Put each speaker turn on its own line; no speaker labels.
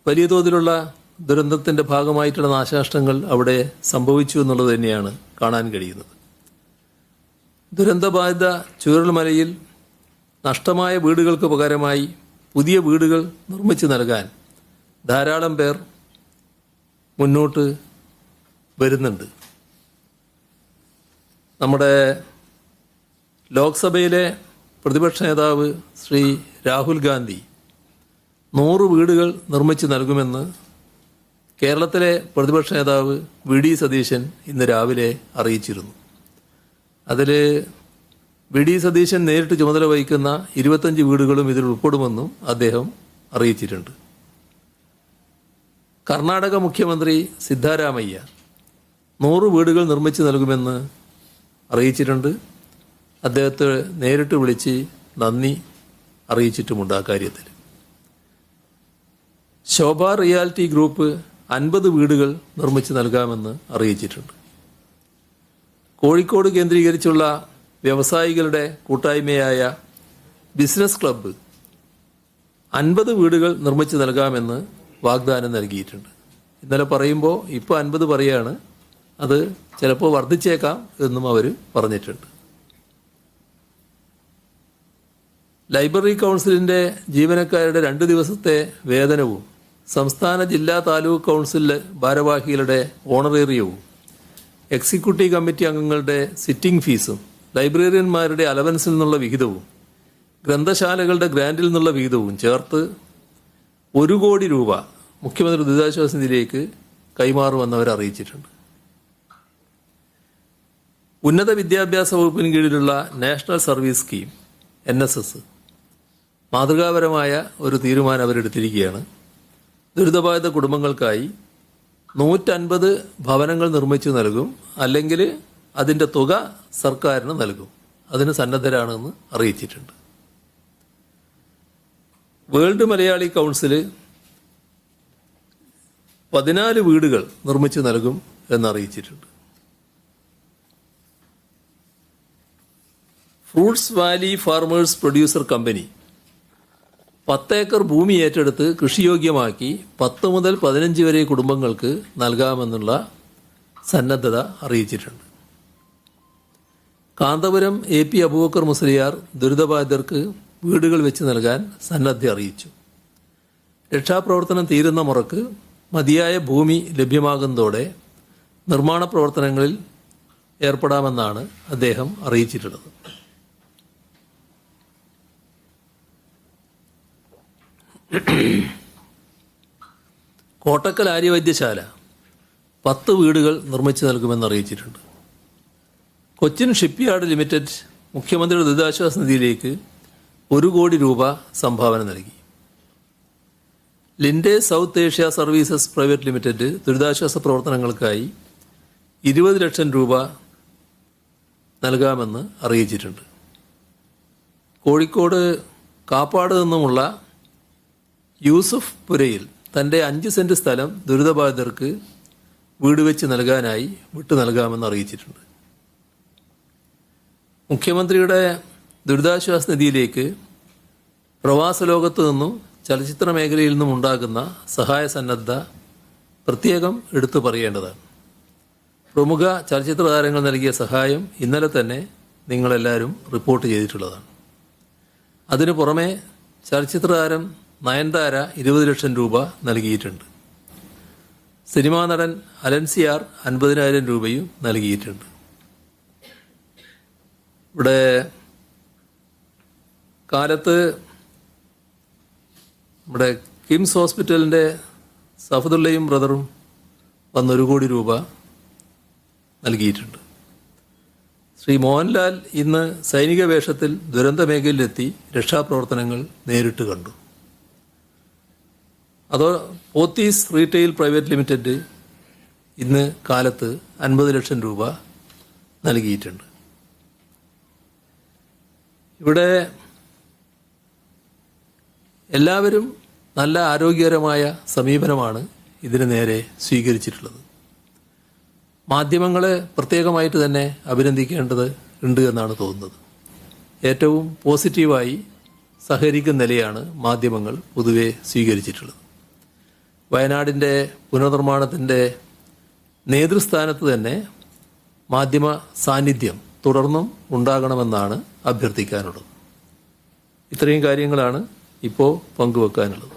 വലിയ തോതിലുള്ള ദുരന്തത്തിൻ്റെ ഭാഗമായിട്ടുള്ള നാശനഷ്ടങ്ങൾ അവിടെ സംഭവിച്ചു എന്നുള്ളത് തന്നെയാണ് കാണാൻ കഴിയുന്നത്. ദുരന്തബാധിത ചൂരൽമലയിൽ നഷ്ടമായ വീടുകൾക്ക് പകരമായി പുതിയ വീടുകൾ നിർമ്മിച്ചു നൽകാൻ ധാരാളം പേർ മുന്നോട്ട് വരുന്നുണ്ട്. നമ്മുടെ ലോക്സഭയിലെ പ്രതിപക്ഷ നേതാവ് ശ്രീ രാഹുൽ ഗാന്ധി 100 വീടുകൾ നിർമ്മിച്ചു നൽകുമെന്ന് കേരളത്തിലെ പ്രതിപക്ഷ നേതാവ് വി.ഡി. സതീശൻ ഇന്ന് രാവിലെ അറിയിച്ചിരുന്നു. അതിൽ വി.ഡി. സതീശൻ നേരിട്ട് ചുമതല വഹിക്കുന്ന 25 വീടുകളും ഇതിൽ ഉൾപ്പെടുമെന്നും അദ്ദേഹം അറിയിച്ചിട്ടുണ്ട്. കർണാടക മുഖ്യമന്ത്രി സിദ്ധാരാമയ്യ 100 വീടുകൾ നിർമ്മിച്ചു നൽകുമെന്ന് അറിയിച്ചിട്ടുണ്ട്. അദ്ദേഹത്തെ നേരിട്ട് വിളിച്ച് നന്ദി അറിയിച്ചിട്ടുമുണ്ട്. ആ കാര്യത്തിൽ ശോഭ റിയാലിറ്റി ഗ്രൂപ്പ് 50 വീടുകൾ നിർമ്മിച്ച് നൽകാമെന്ന് അറിയിച്ചിട്ടുണ്ട്. കോഴിക്കോട് കേന്ദ്രീകരിച്ചുള്ള വ്യവസായികളുടെ കൂട്ടായ്മയായ ബിസിനസ് ക്ലബ്ബ് 50 വീടുകൾ നിർമ്മിച്ച് നൽകാമെന്ന് വാഗ്ദാനം നൽകിയിട്ടുണ്ട്. ഇന്നലെ പറയുമ്പോൾ ഇപ്പോൾ 50 പറയുകയാണ്. അത് ചിലപ്പോൾ വർദ്ധിച്ചേക്കാം എന്നും അവർ പറഞ്ഞിട്ടുണ്ട്. ലൈബ്രറി കൗൺസിലിൻ്റെ ജീവനക്കാരുടെ 2 ദിവസത്തെ വേതനവും സംസ്ഥാന ജില്ലാ താലൂക്ക് കൗൺസിൽ ഭാരവാഹികളുടെ ഓണറേറിയവും എക്സിക്യൂട്ടീവ് കമ്മിറ്റി അംഗങ്ങളുടെ സിറ്റിംഗ് ഫീസും ലൈബ്രറിയന്മാരുടെ അലവൻസിൽ നിന്നുള്ള വിഹിതവും ഗ്രന്ഥശാലകളുടെ ഗ്രാൻഡിൽ നിന്നുള്ള വിഹിതവും ചേർത്ത് 1 കോടി രൂപ മുഖ്യമന്ത്രി ദുരിതാശ്വാസ നിധിയിലേക്ക് കൈമാറുമെന്ന് അവർ അറിയിച്ചിട്ടുണ്ട്. ഉന്നത വിദ്യാഭ്യാസ വകുപ്പിന് കീഴിലുള്ള നാഷണൽ സർവീസ് സ്കീം NSS മാതൃകാപരമായ ഒരു തീരുമാനം അവരെടുത്തിരിക്കുകയാണ്. ദുരിതബാധിത കുടുംബങ്ങൾക്കായി 150 ഭവനങ്ങൾ നിർമ്മിച്ചു നൽകും, അല്ലെങ്കിൽ അതിൻ്റെ തുക സർക്കാരിന് നൽകും. അതിന് സന്നദ്ധരാണെന്ന് അറിയിച്ചിട്ടുണ്ട്. വേൾഡ് മലയാളി കൗൺസിൽ 14 വീടുകൾ നിർമ്മിച്ചു നൽകും എന്നറിയിച്ചിട്ടുണ്ട്. Fruits valley farmers producer company 10 acre ഭൂമി ഏറ്റെടുത്ത് കൃഷിയോഗ്യമാക്കി 10 മുതൽ 15 വരെ കുടുംബങ്ങൾക്ക് നൽകാമെന്നുള്ള സന്നദ്ധത അറിയിച്ചിട്ടുണ്ട്. കാന്തപുരം AP അബൂബക്കർ മുസ്ലിയാർ ദുരിതബാധിതർക്ക് വീടുകൾ വെച്ച് നൽകാൻ സന്നദ്ധ അറിയിച്ചു. രക്ഷാപ്രവർത്തനം തീരുന്ന മുറക്ക് മതിയായ ഭൂമി ലഭ്യമാകുന്നതോടെ നിർമ്മാണ പ്രവർത്തനങ്ങളിൽ ഏർപ്പെടാമെന്നാണ് അദ്ദേഹം അറിയിച്ചിട്ടുള്ളത്. കോട്ടക്കൽ ആര്യവൈദ്യശാല 10 വീടുകൾ നിർമ്മിച്ചു നൽകുമെന്ന് അറിയിച്ചിട്ടുണ്ട്. കൊച്ചിൻ ഷിപ്പ്യാർഡ് ലിമിറ്റഡ് മുഖ്യമന്ത്രിയുടെ ദുരിതാശ്വാസ നിധിയിലേക്ക് 1 കോടി രൂപ സംഭാവന നൽകി. Linde south Asia services private limited ദുരിതാശ്വാസ പ്രവർത്തനങ്ങൾക്കായി 20 ലക്ഷം രൂപ നൽകാമെന്ന് അറിയിച്ചിട്ടുണ്ട്. കോഴിക്കോട് കാപ്പാട് നിന്നുമുള്ള യൂസഫ് പുരയിൽ തൻ്റെ 5 സെൻറ്റ് സ്ഥലം ദുരിതബാധിതർക്ക് വീട് വെച്ച് നൽകാനായി വിട്ടു നൽകാമെന്ന് അറിയിച്ചിട്ടുണ്ട്. മുഖ്യമന്ത്രിയുടെ ദുരിതാശ്വാസ നിധിയിലേക്ക് പ്രവാസ ലോകത്തു നിന്നും ചലച്ചിത്ര മേഖലയിൽ നിന്നും ഉണ്ടാകുന്ന സഹായ സന്നദ്ധ പ്രത്യേകം എടുത്തു പറയേണ്ടതാണ്. പ്രമുഖ ചലച്ചിത്ര താരങ്ങൾ നൽകിയ സഹായം ഇന്നലെ തന്നെ നിങ്ങളെല്ലാവരും റിപ്പോർട്ട് ചെയ്തിട്ടുള്ളതാണ്. അതിനു പുറമെ ചലച്ചിത്ര താരം നയൻതാര 20 ലക്ഷം രൂപ നൽകിയിട്ടുണ്ട്. സിനിമാ നടൻ അലൻസിയാർ 50,000 രൂപയും നൽകിയിട്ടുണ്ട്. ഇവിടെ കാലത്ത് നമ്മുടെ കിംസ് ഹോസ്പിറ്റലിൻ്റെ സഫദുള്ളയും ബ്രദറും വന്ന് 1 കോടി രൂപ നൽകിയിട്ടുണ്ട്. ശ്രീ മോഹൻലാൽ ഇന്ന് സൈനിക വേഷത്തിൽ ദുരന്ത മേഖലയിലെത്തി രക്ഷാപ്രവർത്തനങ്ങൾ നേരിട്ട് കണ്ടു. അതോ പോത്തീസ് റീറ്റെയിൽ പ്രൈവറ്റ് ലിമിറ്റഡ് ഇന്ന് കാലത്ത് 50 ലക്ഷം രൂപ നൽകിയിട്ടുണ്ട്. ഇവിടെ എല്ലാവരും നല്ല ആരോഗ്യകരമായ സമീപനമാണ് ഇതിന് നേരെ സ്വീകരിച്ചിട്ടുള്ളത്. മാധ്യമങ്ങളെ പ്രത്യേകമായിട്ട് തന്നെ അഭിനന്ദിക്കേണ്ടത് ഉണ്ട് എന്നാണ് തോന്നുന്നത്. ഏറ്റവും പോസിറ്റീവായി സഹകരിക്കുന്ന നിലയാണ് മാധ്യമങ്ങൾ പൊതുവെ സ്വീകരിച്ചിട്ടുള്ളത്. വയനാടിൻ്റെ പുനർനിർമ്മാണത്തിൻ്റെ നേതൃസ്ഥാനത്ത് തന്നെ മാധ്യമ സാന്നിധ്യം തുടർന്നും ഉണ്ടാകണമെന്നാണ് അഭ്യർത്ഥിക്കാനുള്ളത്. ഇത്രയും കാര്യങ്ങളാണ് ഇപ്പോൾ പങ്കുവെക്കാനുള്ളത്.